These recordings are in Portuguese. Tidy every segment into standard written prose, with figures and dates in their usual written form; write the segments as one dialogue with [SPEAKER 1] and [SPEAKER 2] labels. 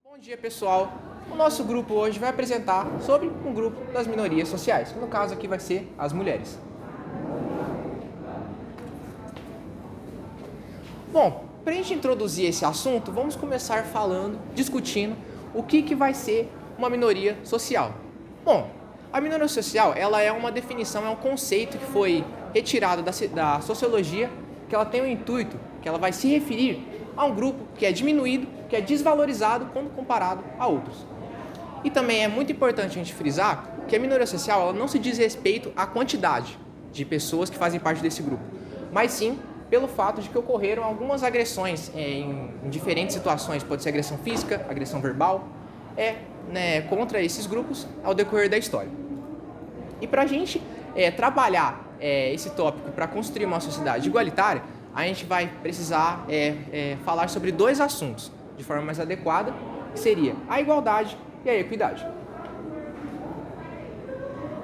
[SPEAKER 1] Bom dia, pessoal. O nosso grupo hoje vai apresentar sobre um grupo das minorias sociais, que no caso aqui vai ser as mulheres. Bom, para a gente introduzir esse assunto, vamos começar discutindo o que vai ser uma minoria social. Bom, a minoria social ela é uma definição, é um conceito que foi retirado da sociologia, que ela tem o intuito, que ela vai se referir a um grupo que é diminuído, que é desvalorizado quando comparado a outros. E também é muito importante a gente frisar que a minoria social ela não se diz respeito à quantidade de pessoas que fazem parte desse grupo, mas sim pelo fato de que ocorreram algumas agressões em diferentes situações, pode ser agressão física, agressão verbal, contra esses grupos ao decorrer da história. E para a gente trabalhar esse tópico para construir uma sociedade igualitária, a gente vai precisar falar sobre dois assuntos de forma mais adequada, que seria a igualdade e a equidade.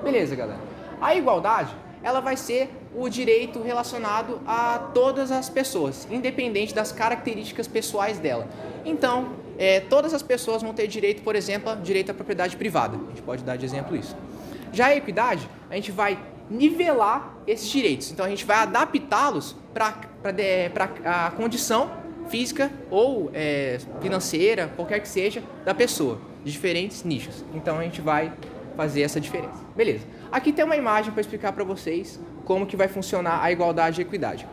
[SPEAKER 1] Beleza, galera? A igualdade, ela vai ser o direito relacionado a todas as pessoas, independente das características pessoais dela. Então, todas as pessoas vão ter direito, por exemplo, direito à propriedade privada. A gente pode dar de exemplo isso. Já a equidade, a gente vai nivelar esses direitos. Então, a gente vai adaptá-los para a condição física ou financeira, qualquer que seja, da pessoa, de diferentes nichos. Então, a gente vai fazer essa diferença. Beleza. Aqui tem uma imagem para explicar para vocês como que vai funcionar a igualdade e a equidade.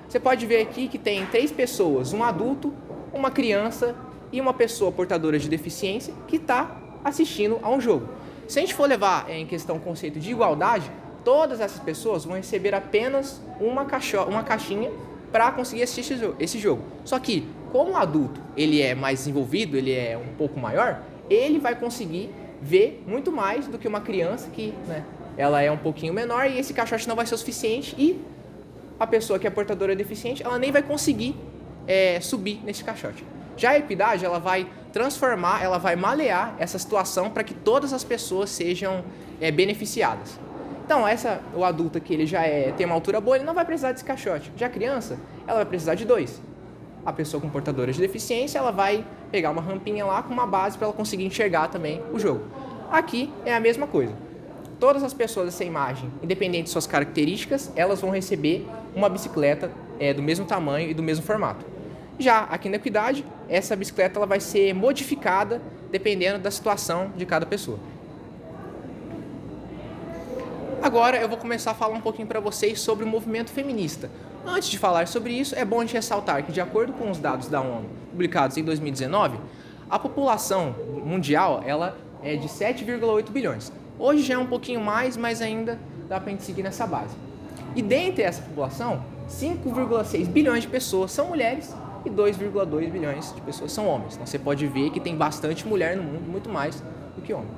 [SPEAKER 1] Você pode ver aqui que tem 3 pessoas, um adulto, uma criança e uma pessoa portadora de deficiência que está assistindo a um jogo. Se a gente for levar em questão o conceito de igualdade, todas essas pessoas vão receber apenas uma caixinha para conseguir assistir esse jogo. Só que, como o adulto ele é mais desenvolvido, ele é um pouco maior, ele vai conseguir ver muito mais do que uma criança que ela é um pouquinho menor e esse caixote não vai ser o suficiente e a pessoa que é portadora deficiente, ela nem vai conseguir subir nesse caixote. Já a equidade, ela vai transformar, ela vai malear essa situação para que todas as pessoas sejam beneficiadas. Então, o adulto que ele já tem uma altura boa, ele não vai precisar desse caixote. Já a criança, ela vai precisar de 2. A pessoa com portadora de deficiência, ela vai pegar uma rampinha lá com uma base para ela conseguir enxergar também o jogo. Aqui é a mesma coisa. Todas as pessoas dessa imagem, independente de suas características, elas vão receber uma bicicleta do mesmo tamanho e do mesmo formato. Já aqui na equidade, essa bicicleta ela vai ser modificada dependendo da situação de cada pessoa. Agora eu vou começar a falar um pouquinho para vocês sobre o movimento feminista. Antes de falar sobre isso, é bom a gente ressaltar que, de acordo com os dados da ONU publicados em 2019, a população mundial ela é de 7,8 bilhões. Hoje já é um pouquinho mais, mas ainda dá para a gente seguir nessa base. E dentre essa população, 5,6 bilhões de pessoas são mulheres e 2,2 bilhões de pessoas são homens. Então você pode ver que tem bastante mulher no mundo, muito mais do que homem.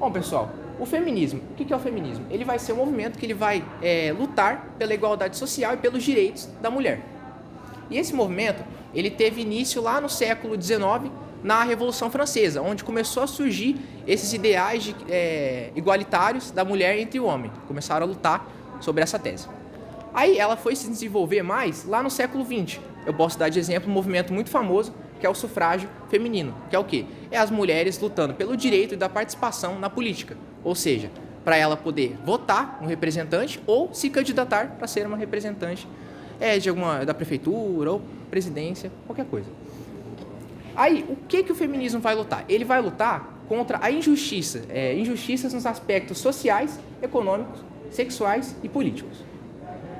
[SPEAKER 1] Bom, pessoal, o feminismo, o que é o feminismo? Ele vai ser um movimento que ele vai lutar pela igualdade social e pelos direitos da mulher. E esse movimento, ele teve início lá no século XIX, na Revolução Francesa, onde começou a surgir esses ideais igualitários da mulher entre o homem. Começaram a lutar sobre essa tese. Aí ela foi se desenvolver mais lá no século XX. Eu posso dar de exemplo um movimento muito famoso, que é o sufrágio feminino, que é o quê? É as mulheres lutando pelo direito e da participação na política, ou seja, para ela poder votar um representante ou se candidatar para ser uma representante da prefeitura ou presidência, qualquer coisa. Aí, o que o feminismo vai lutar? Ele vai lutar contra a injustiça, injustiças nos aspectos sociais, econômicos, sexuais e políticos.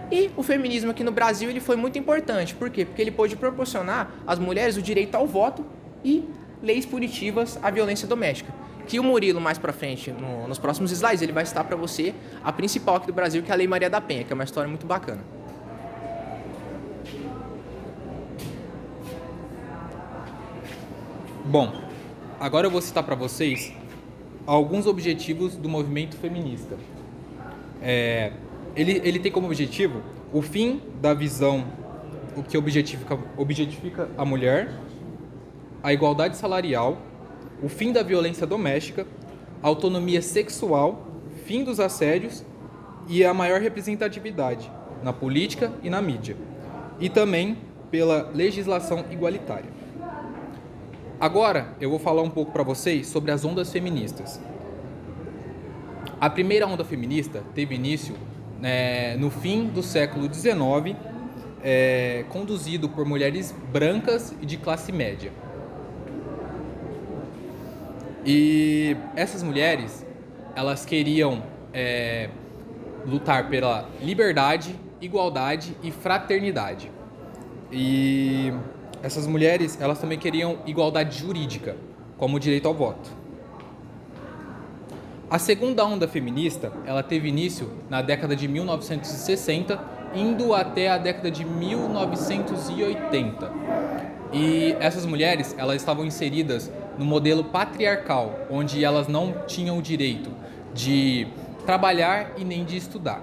[SPEAKER 1] E o feminismo aqui no Brasil ele foi muito importante. Por quê? Porque ele pôde proporcionar às mulheres o direito ao voto e leis punitivas à violência doméstica. Que o Murilo, mais pra frente, nos próximos slides, ele vai citar para você a principal aqui do Brasil, que é a Lei Maria da Penha, que é uma história muito bacana.
[SPEAKER 2] Bom, agora eu vou citar para vocês alguns objetivos do movimento feminista. Ele tem como objetivo o fim da visão o que objetifica a mulher, a igualdade salarial, o fim da violência doméstica, a autonomia sexual, fim dos assédios e a maior representatividade na política e na mídia, e também pela legislação igualitária. Agora eu vou falar um pouco para vocês sobre as ondas feministas. A primeira onda feminista teve início no fim do século XIX, conduzido por mulheres brancas e de classe média. E essas mulheres, elas queriam lutar pela liberdade, igualdade e fraternidade. E essas mulheres, elas também queriam igualdade jurídica, como o direito ao voto. A segunda onda feminista, ela teve início na década de 1960, indo até a década de 1980. E essas mulheres, elas estavam inseridas no modelo patriarcal, onde elas não tinham o direito de trabalhar e nem de estudar.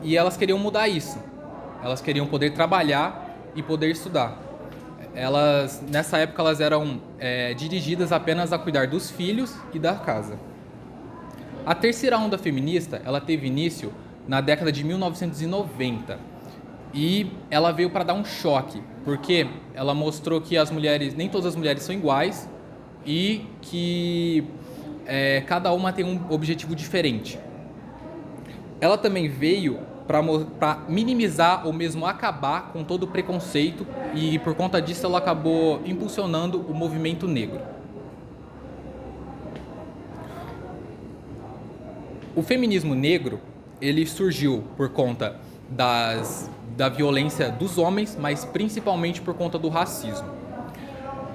[SPEAKER 2] E elas queriam mudar isso. Elas queriam poder trabalhar e poder estudar. Nessa época, elas eram dirigidas apenas a cuidar dos filhos e da casa. A terceira onda feminista, ela teve início na década de 1990 e ela veio para dar um choque, porque ela mostrou que nem todas as mulheres são iguais e que cada uma tem um objetivo diferente. Ela também veio para minimizar ou mesmo acabar com todo o preconceito e por conta disso ela acabou impulsionando o movimento negro. O feminismo negro, ele surgiu por conta da violência dos homens, mas principalmente por conta do racismo.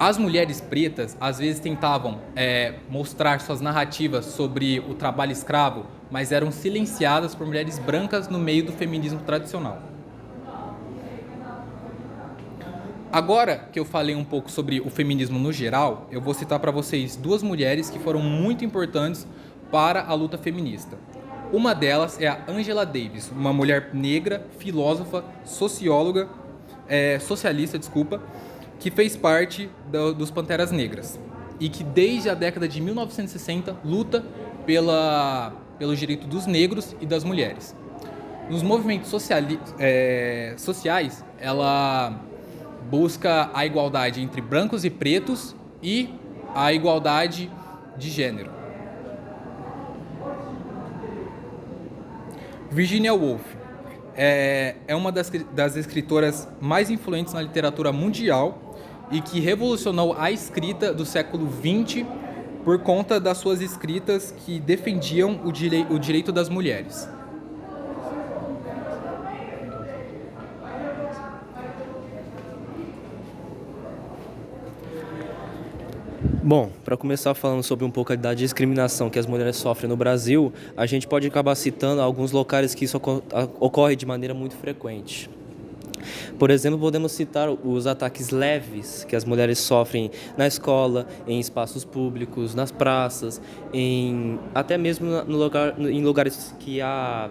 [SPEAKER 2] As mulheres pretas, às vezes, tentavam mostrar suas narrativas sobre o trabalho escravo, mas eram silenciadas por mulheres brancas no meio do feminismo tradicional. Agora que eu falei um pouco sobre o feminismo no geral, eu vou citar para vocês duas mulheres que foram muito importantes para a luta feminista. Uma delas é a Angela Davis, uma mulher negra, filósofa, socialista, que fez parte dos Panteras Negras e que desde a década de 1960 luta pelo direito dos negros e das mulheres. Nos movimentos sociais, ela busca a igualdade entre brancos e pretos e a igualdade de gênero. Virginia Woolf é uma das escritoras mais influentes na literatura mundial e que revolucionou a escrita do século XX por conta das suas escritas que defendiam o direito das mulheres.
[SPEAKER 3] Bom, para começar falando sobre um pouco da discriminação que as mulheres sofrem no Brasil, a gente pode acabar citando alguns locais que isso ocorre de maneira muito frequente. Por exemplo, podemos citar os ataques leves que as mulheres sofrem na escola, em espaços públicos, nas praças, até mesmo em lugares que há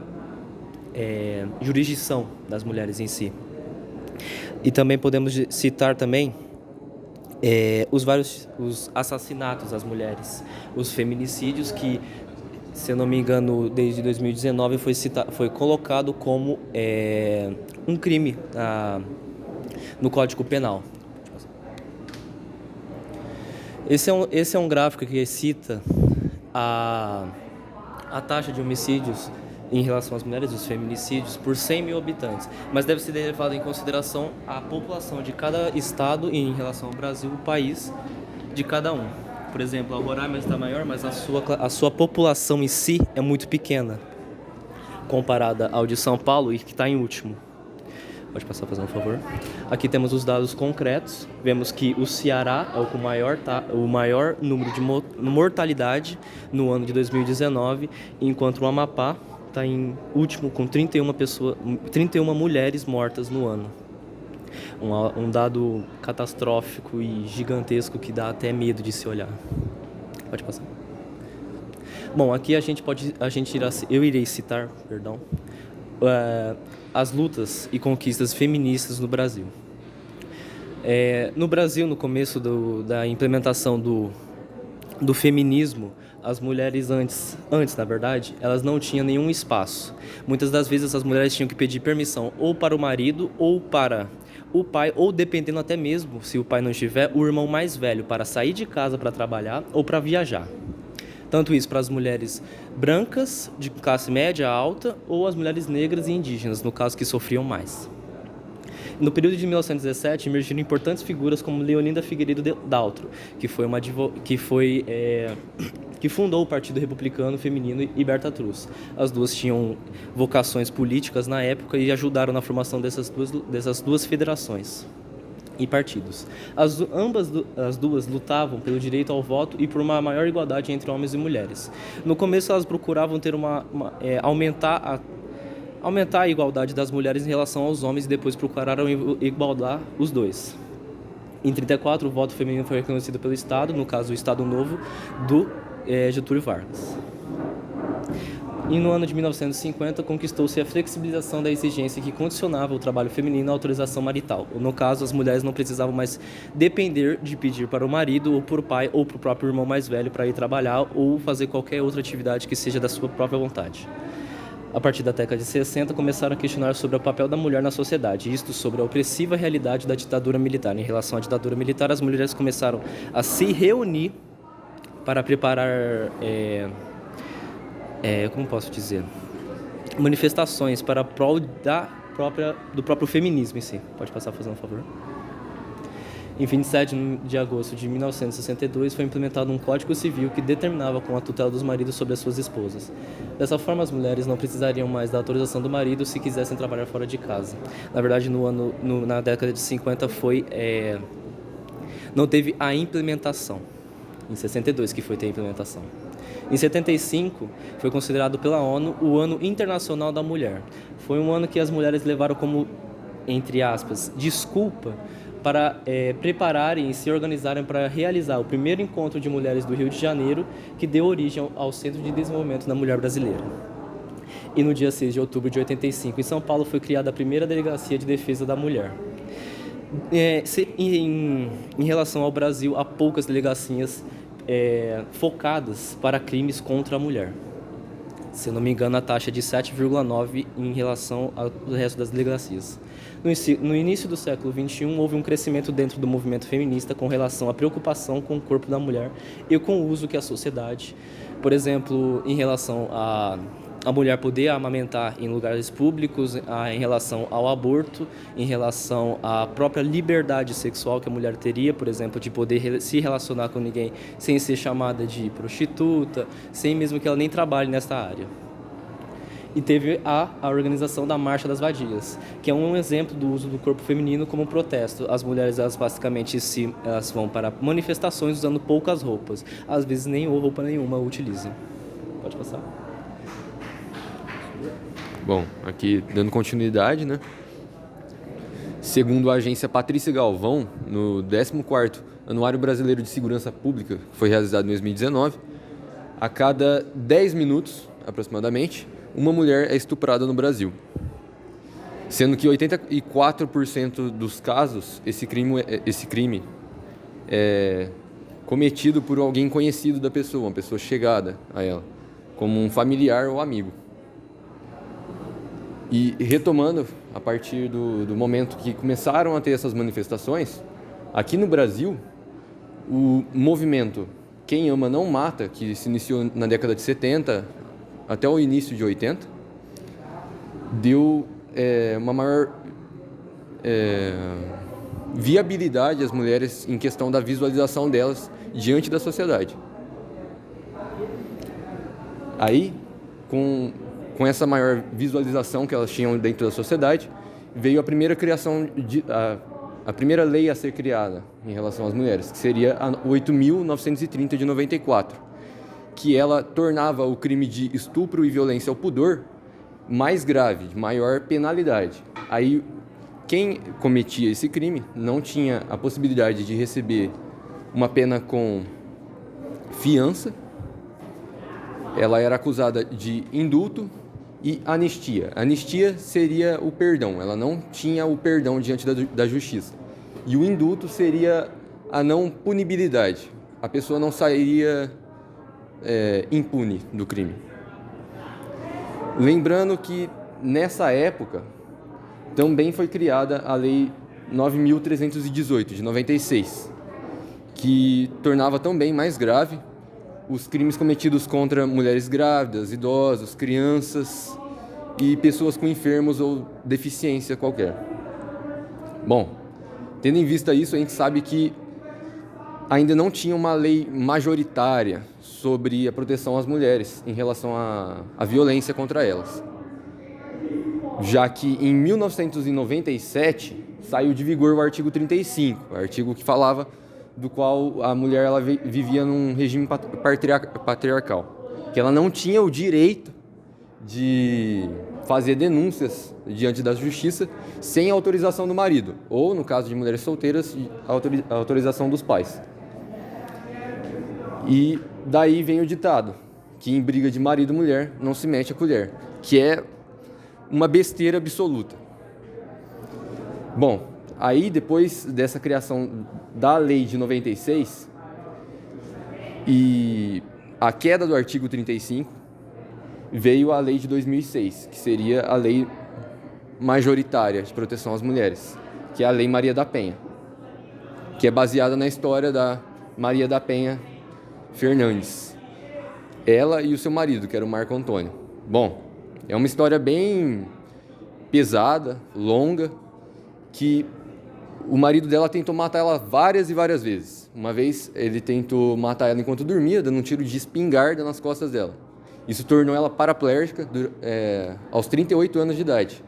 [SPEAKER 3] jurisdição das mulheres em si. E também podemos citar também os assassinatos das mulheres, os feminicídios que, se eu não me engano, desde 2019 foi colocado como um crime no Código Penal. Esse é um gráfico que cita a taxa de homicídios em relação às mulheres, os feminicídios, por 100 mil habitantes. Mas deve ser levado em consideração a população de cada estado e em relação ao Brasil, o país de cada um. Por exemplo, a Roraima está maior, mas a sua população em si é muito pequena, comparada ao de São Paulo, e que está em último. Pode passar, fazendo um favor. Aqui temos os dados concretos. Vemos que o Ceará é o maior número de mortalidade no ano de 2019, enquanto o Amapá está em último com 31 mulheres mortas no ano. Um dado catastrófico e gigantesco que dá até medo de se olhar. Pode passar. Bom, aqui eu irei citar, as lutas e conquistas feministas no Brasil. No Brasil, no começo da implementação do feminismo, as mulheres antes, na verdade, elas não tinham nenhum espaço. Muitas das vezes as mulheres tinham que pedir permissão ou para o marido ou para o pai, ou dependendo até mesmo, se o pai não estiver, o irmão mais velho para sair de casa para trabalhar ou para viajar. Tanto isso para as mulheres brancas, de classe média alta, ou as mulheres negras e indígenas, no caso que sofriam mais. No período de 1917, emergiram importantes figuras como Leolinda Figueiredo Daltro, que fundou o Partido Republicano Feminino, e Berta Trus. As duas tinham vocações políticas na época e ajudaram na formação dessas duas federações e partidos. As duas lutavam pelo direito ao voto e por uma maior igualdade entre homens e mulheres. No começo, elas procuravam ter aumentar a igualdade das mulheres em relação aos homens e depois procuraram igualar os dois. Em 1934, o voto feminino foi reconhecido pelo Estado, no caso o Estado Novo do Getúlio Vargas. E no ano de 1950, conquistou-se a flexibilização da exigência que condicionava o trabalho feminino à autorização marital. No caso, as mulheres não precisavam mais depender de pedir para o marido, ou para o pai, ou para o próprio irmão mais velho para ir trabalhar ou fazer qualquer outra atividade que seja da sua própria vontade. A partir da década de 60, começaram a questionar sobre o papel da mulher na sociedade, isto sobre a opressiva realidade da ditadura militar. Em relação à ditadura militar, as mulheres começaram a se reunir para preparar, como posso dizer, manifestações para prol do próprio feminismo em si. Pode passar, fazendo um favor? Em 27 de agosto de 1962, foi implementado um Código Civil que determinava com a tutela dos maridos sobre as suas esposas. Dessa forma, as mulheres não precisariam mais da autorização do marido se quisessem trabalhar fora de casa. Na verdade, na década de 50 não teve a implementação. Em 62 que foi ter a implementação. Em 75, foi considerado pela ONU o Ano Internacional da Mulher. Foi um ano que as mulheres levaram como, entre aspas, desculpa para prepararem e se organizarem para realizar o primeiro encontro de mulheres do Rio de Janeiro, que deu origem ao Centro de Desenvolvimento da Mulher Brasileira. E no dia 6 de outubro de 85, em São Paulo, foi criada a primeira Delegacia de Defesa da Mulher. Em relação ao Brasil, há poucas delegacias focadas para crimes contra a mulher. Se eu não me engano, a taxa é de 7,9 em relação ao resto das delegacias. No início do século XXI, houve um crescimento dentro do movimento feminista com relação à preocupação com o corpo da mulher e com o uso que a sociedade, por exemplo, em relação a mulher poder amamentar em lugares públicos, em relação ao aborto, em relação à própria liberdade sexual que a mulher teria, por exemplo, de poder se relacionar com ninguém sem ser chamada de prostituta, sem mesmo que ela nem trabalhe nessa área. E teve a organização da Marcha das Vadias, que é um exemplo do uso do corpo feminino como protesto. As mulheres, elas basicamente elas vão para manifestações usando poucas roupas, às vezes nem roupa nenhuma utilizam. Pode passar.
[SPEAKER 4] Bom, aqui dando continuidade, né? Segundo a agência Patrícia Galvão, no 14º Anuário Brasileiro de Segurança Pública, que foi realizado em 2019, a cada 10 minutos, aproximadamente, uma mulher é estuprada no Brasil. Sendo que 84% dos casos, esse crime é cometido por alguém conhecido da pessoa, uma pessoa chegada a ela, como um familiar ou amigo. E retomando, a partir do momento que começaram a ter essas manifestações, aqui no Brasil, o movimento Quem Ama Não Mata, que se iniciou na década de 70 até o início de 80, deu uma maior viabilidade às mulheres em questão da visualização delas diante da sociedade. Aí, com essa maior visualização que elas tinham dentro da sociedade, veio a primeira criação, a primeira lei a ser criada em relação às mulheres, que seria a 8.930 de 94, que ela tornava o crime de estupro e violência ao pudor mais grave, de maior penalidade. Aí, quem cometia esse crime não tinha a possibilidade de receber uma pena com fiança, ela era acusada de indulto e anistia. Anistia seria o perdão, ela não tinha o perdão diante da justiça. E o indulto seria a não punibilidade, a pessoa não sairia impune do crime. Lembrando que nessa época também foi criada a Lei 9.318, de 96, que tornava também mais grave os crimes cometidos contra mulheres grávidas, idosos, crianças e pessoas com enfermos ou deficiência qualquer. Bom, tendo em vista isso, a gente sabe que ainda não tinha uma lei majoritária sobre a proteção às mulheres em relação à violência contra elas. Já que em 1997 saiu de vigor o artigo 35, o artigo que falava do qual a mulher ela vivia num regime patriarcal, que ela não tinha o direito de fazer denúncias diante da justiça sem a autorização do marido, ou, no caso de mulheres solteiras, a autorização dos pais. E daí vem o ditado, que em briga de marido e mulher não se mete a colher, que é uma besteira absoluta. Bom, aí depois dessa criação da lei de 96 e a queda do artigo 35, veio a lei de 2006, que seria a lei majoritária de proteção às mulheres, que é a Lei Maria da Penha, que é baseada na história da Maria da Penha Fernandes. Ela e o seu marido, que era o Marco Antônio. Bom, é uma história bem pesada, longa, que o marido dela tentou matar ela várias e várias vezes. Uma vez ele tentou matar ela enquanto dormia, dando um tiro de espingarda nas costas dela. Isso tornou ela paraplégica aos 38 anos de idade.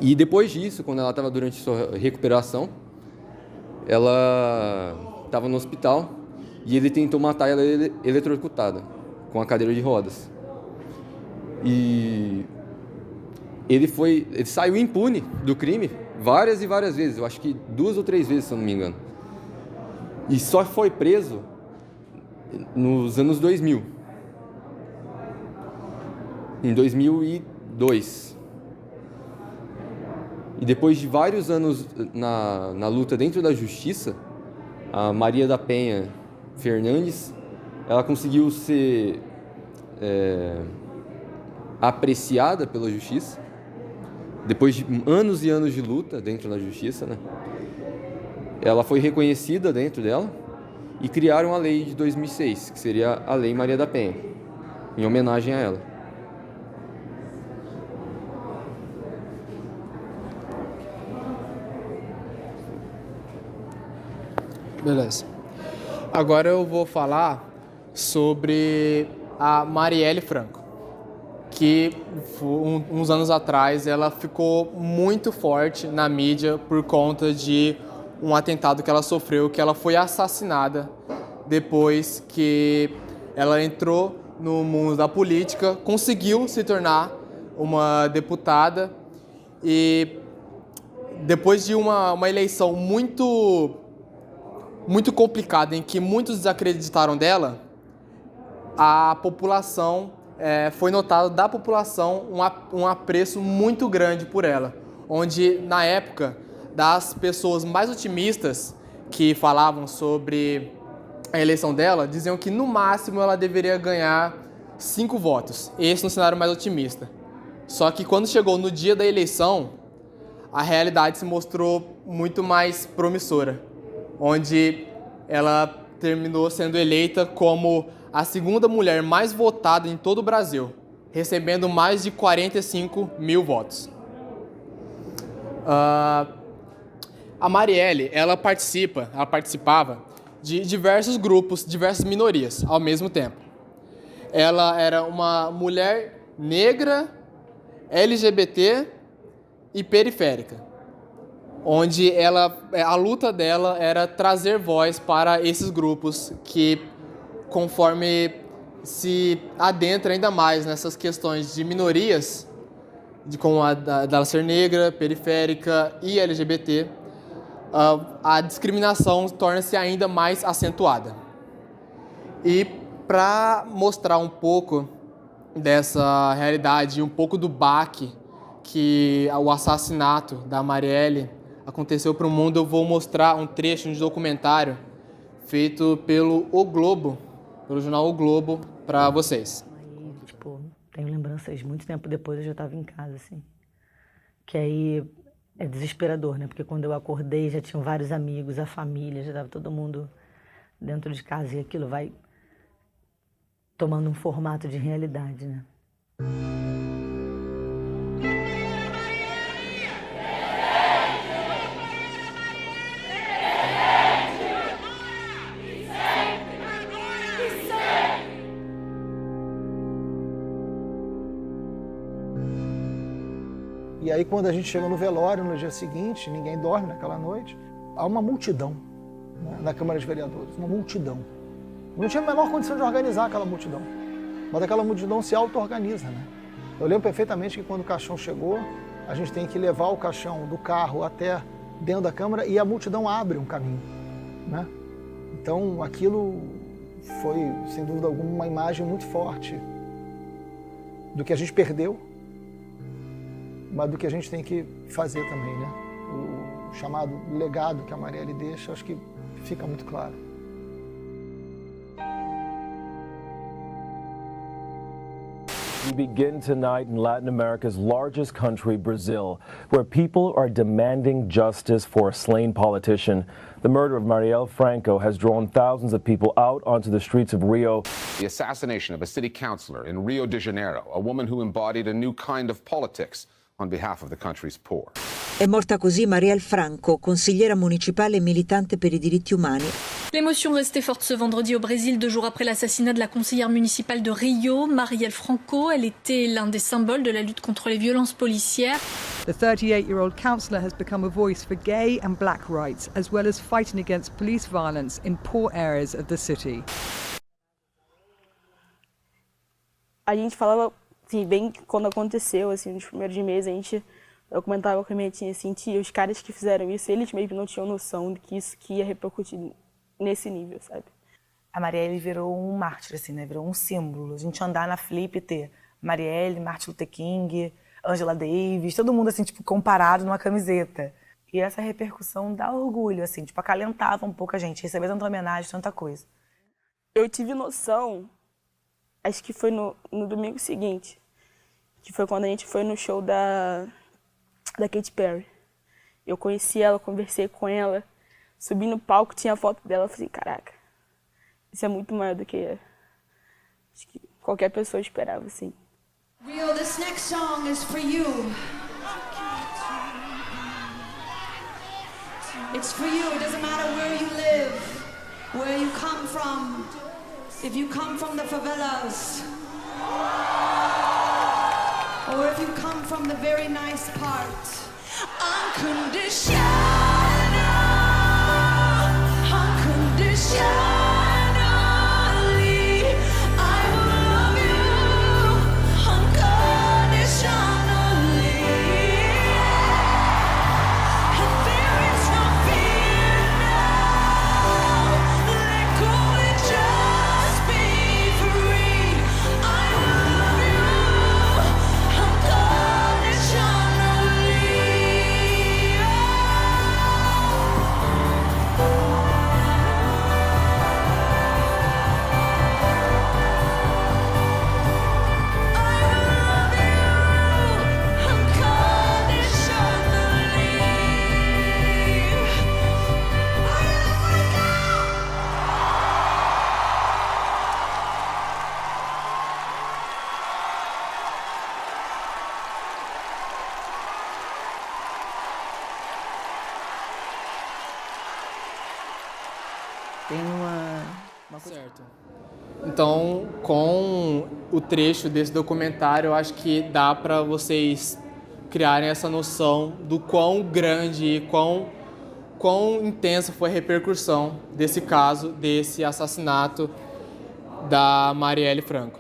[SPEAKER 4] E depois disso, quando ela estava durante sua recuperação, ela estava no hospital e ele tentou matar ela eletrocutada, com a cadeira de rodas. E ele saiu impune do crime várias e várias vezes, eu acho que 2 ou 3 vezes, se eu não me engano. E só foi preso nos anos 2000. Em 2002. E depois de vários anos na luta dentro da justiça, a Maria da Penha Fernandes, ela conseguiu ser apreciada pela justiça, depois de anos e anos de luta dentro da justiça, né? Ela foi reconhecida dentro dela e criaram a lei de 2006, que seria a Lei Maria da Penha, em homenagem a ela.
[SPEAKER 5] Beleza. Agora eu vou falar sobre a Marielle Franco, que uns anos atrás ela ficou muito forte na mídia por conta de um atentado que ela sofreu, que ela foi assassinada depois que ela entrou no mundo da política, conseguiu se tornar uma deputada e depois de uma eleição muito complicada, em que muitos desacreditaram dela, a população, foi notado da população um apreço muito grande por ela, onde na época das pessoas mais otimistas que falavam sobre a eleição dela, diziam que no máximo ela deveria ganhar 5 votos, esse no cenário mais otimista. Só que quando chegou no dia da eleição, a realidade se mostrou muito mais promissora, onde ela terminou sendo eleita como a segunda mulher mais votada em todo o Brasil, recebendo mais de 45 mil votos. A Marielle, ela participava de diversos grupos, diversas minorias ao mesmo tempo. Ela era uma mulher negra, LGBT e periférica, onde a luta dela era trazer voz para esses grupos que, conforme se adentra ainda mais nessas questões de minorias, como a dela ser negra, periférica e LGBT, a discriminação torna-se ainda mais acentuada. E para mostrar um pouco dessa realidade, um pouco do baque que o assassinato da Marielle aconteceu para o mundo, eu vou mostrar um trecho de documentário feito pelo O Globo, pelo jornal O Globo, para vocês.
[SPEAKER 6] Aí, tipo, tenho lembranças, muito tempo depois eu já estava em casa, assim. Que aí É desesperador, né? Porque quando eu acordei já tinham vários amigos, a família, já estava todo mundo dentro de casa e aquilo vai tomando um formato de realidade, né?
[SPEAKER 7] E aí, quando a gente chega no velório, no dia seguinte, ninguém dorme naquela noite, há uma multidão, né, na Câmara de Vereadores, uma multidão. Eu não tinha a menor condição de organizar aquela multidão, mas aquela multidão se auto-organiza, né? Eu lembro perfeitamente que quando o caixão chegou, a gente tem que levar o caixão do carro até dentro da Câmara e a multidão abre um caminho, né? Então, aquilo foi, sem dúvida alguma, uma imagem muito forte do que a gente perdeu, mas do que a gente tem que fazer também, né? O chamado legado que a Marielle deixa, acho que fica muito claro.
[SPEAKER 8] We begin tonight in Latin America's largest country, Brazil, where people are demanding justice for a slain politician. The murder of Marielle Franco has drawn thousands of people out onto the streets of Rio.
[SPEAKER 9] The assassination of a city councillor in Rio de Janeiro, a woman who embodied a new kind of politics on behalf of the country's poor.
[SPEAKER 10] È morta così Marielle Franco, consigliera municipale e militante per i diritti umani.
[SPEAKER 11] L'émotion restait forte ce vendredi au Brésil, 2 jours après l'assassinat de la conseillère municipale de Rio, Marielle Franco. Elle était l'un des symboles de la lutte contre les violences policières.
[SPEAKER 12] The 38-year-old councillor has become a voice for gay and black rights, as well as fighting against police violence in poor areas of the city.
[SPEAKER 13] A gente falava, assim, bem quando aconteceu, assim, nos primeiros meses, eu comentava com a minha tia, assim, tia, os caras que fizeram isso, eles mesmo não tinham noção de que isso que ia repercutir nesse nível, sabe?
[SPEAKER 14] A Marielle virou um mártir, assim, né? Virou um símbolo. A gente andar na Flip e ter Marielle, Martin Luther King, Angela Davis, todo mundo, assim, tipo, comparado numa camiseta. E essa repercussão dá orgulho, assim, tipo, acalentava um pouco a gente, receber tanta homenagem, tanta coisa.
[SPEAKER 13] Eu tive noção, acho que foi no domingo seguinte, que foi quando a gente foi no show da Katy Perry. Eu conheci ela, conversei com ela, subi no palco, tinha a foto dela, eu falei, caraca, isso é muito maior do que acho que qualquer pessoa esperava, assim.
[SPEAKER 15] Rio, this next song is for you. It's for you. It doesn't matter where you live, where you come from. If you come from the favelas, or if you come from the very nice part. Unconditional, unconditional.
[SPEAKER 14] Tem uma
[SPEAKER 5] Certo. Então, com o trecho desse documentário, eu acho que dá para vocês criarem essa noção do quão grande e quão intensa foi a repercussão desse caso, desse assassinato da Marielle Franco.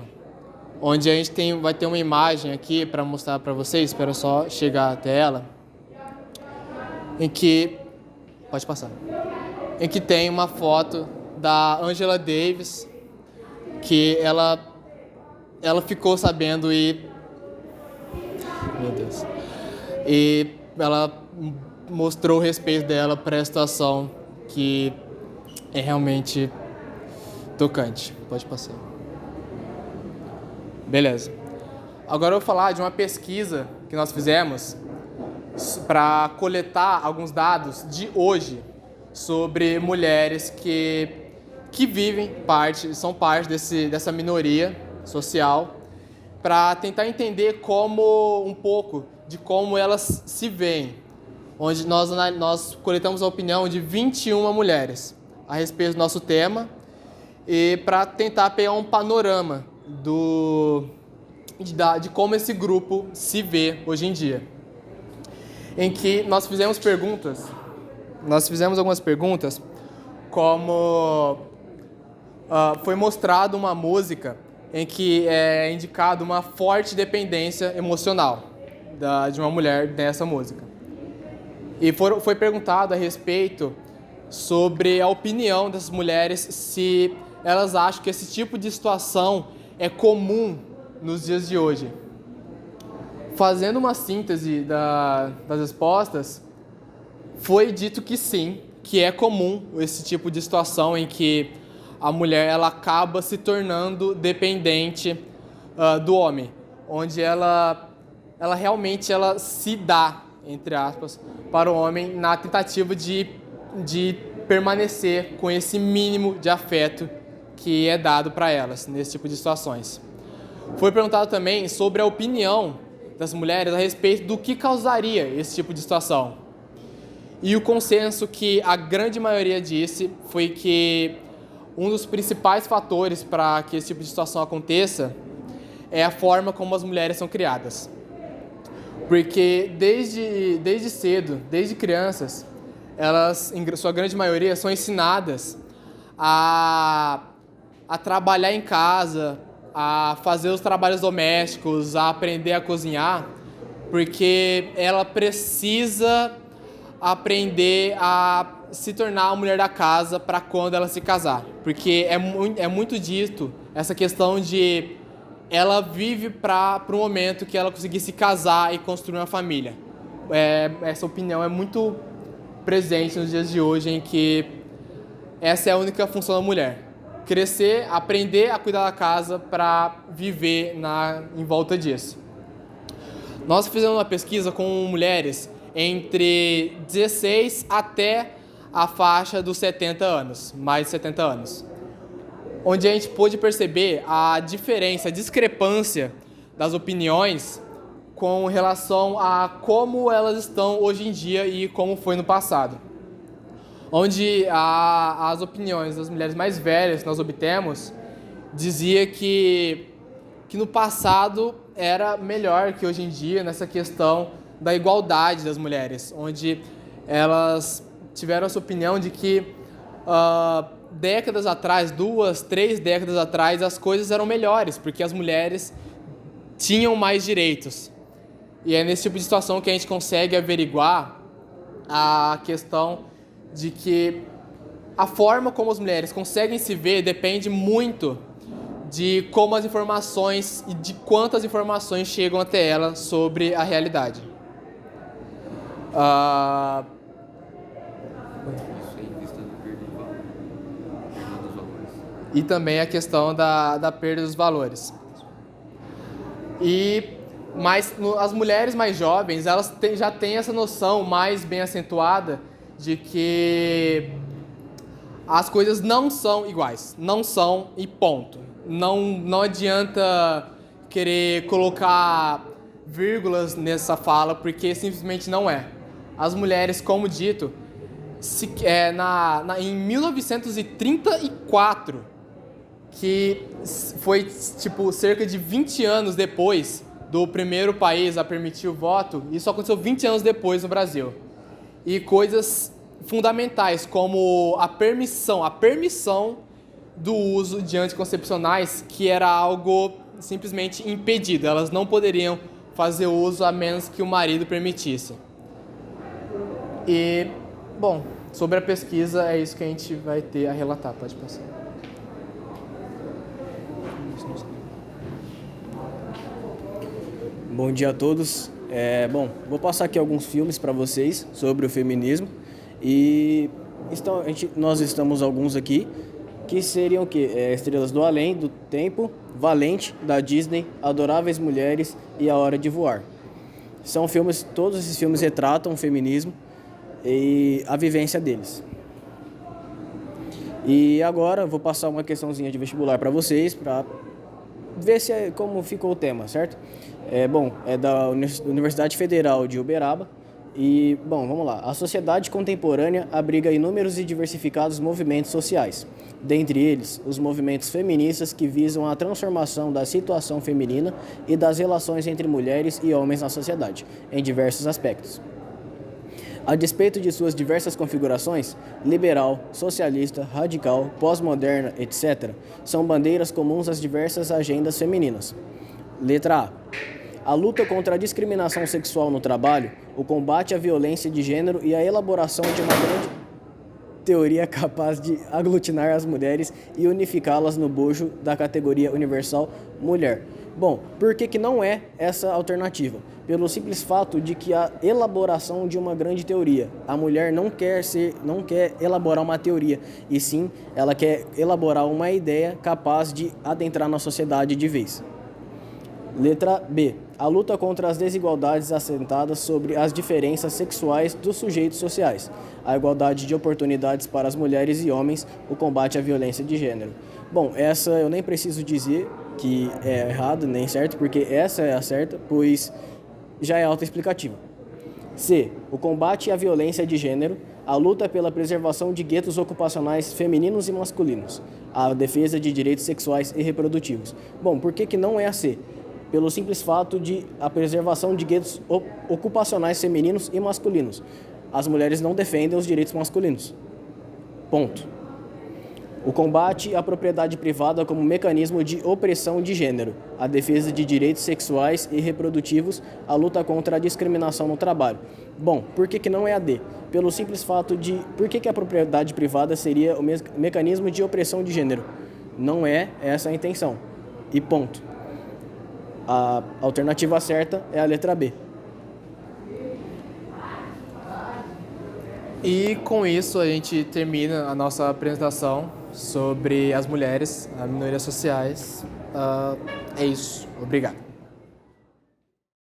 [SPEAKER 5] Onde a gente vai ter uma imagem aqui para mostrar para vocês, espero só chegar até ela, em que... Pode passar. Em que tem uma foto da Angela Davis, que ela ficou sabendo e... Meu Deus. E ela mostrou o respeito dela para a situação, que é realmente tocante. Pode passar. Beleza. Agora eu vou falar de uma pesquisa que nós fizemos para coletar alguns dados de hoje sobre mulheres que são parte dessa minoria social, para tentar entender um pouco de como elas se veem, onde nós coletamos a opinião de 21 mulheres a respeito do nosso tema e para tentar pegar um panorama de como esse grupo se vê hoje em dia. Em que nós fizemos algumas perguntas, como foi mostrado uma música em que é indicado uma forte dependência emocional de uma mulher nessa música. E foi perguntado a respeito sobre a opinião das mulheres, se elas acham que esse tipo de situação é comum nos dias de hoje. Fazendo uma síntese das respostas, foi dito que sim, que é comum esse tipo de situação em que a mulher ela acaba se tornando dependente do homem, onde ela realmente se dá, entre aspas, para o homem na tentativa de permanecer com esse mínimo de afeto que é dado para elas nesse tipo de situações. Foi perguntado também sobre a opinião das mulheres a respeito do que causaria esse tipo de situação. E o consenso que a grande maioria disse foi que um dos principais fatores para que esse tipo de situação aconteça é a forma como as mulheres são criadas. Porque desde cedo, desde crianças, elas, em sua grande maioria, são ensinadas a trabalhar em casa, a fazer os trabalhos domésticos, a aprender a cozinhar, porque ela precisa aprender a se tornar a mulher da casa para quando ela se casar. Porque é muito dito essa questão de ela vive para o momento que ela conseguir se casar e construir uma família. Essa opinião é muito presente nos dias de hoje, em que essa é a única função da mulher. Crescer, aprender a cuidar da casa para viver em volta disso. Nós fizemos uma pesquisa com mulheres entre 16 até a faixa dos 70 anos, mais de 70 anos. Onde a gente pôde perceber a diferença, a discrepância das opiniões com relação a como elas estão hoje em dia e como foi no passado. Onde as opiniões das mulheres mais velhas que nós obtemos dizia que no passado era melhor que hoje em dia nessa questão da igualdade das mulheres, onde elas tiveram essa opinião de que décadas atrás, 2, 3 décadas atrás, as coisas eram melhores, porque as mulheres tinham mais direitos. E é nesse tipo de situação que a gente consegue averiguar a questão de que a forma como as mulheres conseguem se ver depende muito de como as informações e de quantas informações chegam até ela sobre a realidade. E também a questão da perda dos valores. Mas as mulheres mais jovens, elas já têm essa noção mais bem acentuada de que as coisas não são iguais, não são e ponto. Não adianta querer colocar vírgulas nessa fala, porque simplesmente não é. As mulheres, como dito, em 1934, que foi cerca de 20 anos depois do primeiro país a permitir o voto, isso aconteceu 20 anos depois no Brasil. E coisas fundamentais como a permissão do uso de anticoncepcionais, que era algo simplesmente impedido. Elas não poderiam fazer uso a menos que o marido permitisse. E, bom, sobre a pesquisa é isso que a gente vai ter a relatar. Pode passar.
[SPEAKER 16] Bom dia a todos. Vou passar aqui alguns filmes para vocês sobre o feminismo. E nós estamos alguns aqui, que seriam o quê? Estrelas do Além, do Tempo, Valente, da Disney, Adoráveis Mulheres e A Hora de Voar. São filmes, todos esses filmes retratam o feminismo e a vivência deles. E agora eu vou passar uma questãozinha de vestibular para vocês, para ver como ficou o tema, certo? É da Universidade Federal de Uberaba. E, vamos lá. A sociedade contemporânea abriga inúmeros e diversificados movimentos sociais. Dentre eles, os movimentos feministas que visam a transformação da situação feminina e das relações entre mulheres e homens na sociedade, em diversos aspectos. A despeito de suas diversas configurações, liberal, socialista, radical, pós-moderna, etc., são bandeiras comuns às diversas agendas femininas. Letra A. A luta contra a discriminação sexual no trabalho, o combate à violência de gênero e a elaboração de uma grande teoria capaz de aglutinar as mulheres e unificá-las no bojo da categoria universal mulher. Por que não é essa alternativa? Pelo simples fato de que a elaboração de uma grande teoria, a mulher não quer elaborar uma teoria, e sim ela quer elaborar uma ideia capaz de adentrar na sociedade de vez. Letra B. A luta contra as desigualdades assentadas sobre as diferenças sexuais dos sujeitos sociais, a igualdade de oportunidades para as mulheres e homens, o combate à violência de gênero. Essa eu nem preciso dizer que é errado nem certo, porque essa é a certa, pois já é autoexplicativa. C. O combate à violência de gênero, a luta pela preservação de guetos ocupacionais femininos e masculinos, a defesa de direitos sexuais e reprodutivos. Por que não é a C? Pelo simples fato de a preservação de guetos ocupacionais femininos e masculinos. As mulheres não defendem os direitos masculinos. Ponto. O combate à propriedade privada como mecanismo de opressão de gênero, a defesa de direitos sexuais e reprodutivos, a luta contra a discriminação no trabalho. Por que não é a D? Pelo simples fato de... Por que a propriedade privada seria o mecanismo de opressão de gênero? Não é essa a intenção. E ponto. A alternativa certa é a letra B.
[SPEAKER 5] E com isso a gente termina a nossa apresentação sobre as mulheres, as minorias sociais. É isso. Obrigado.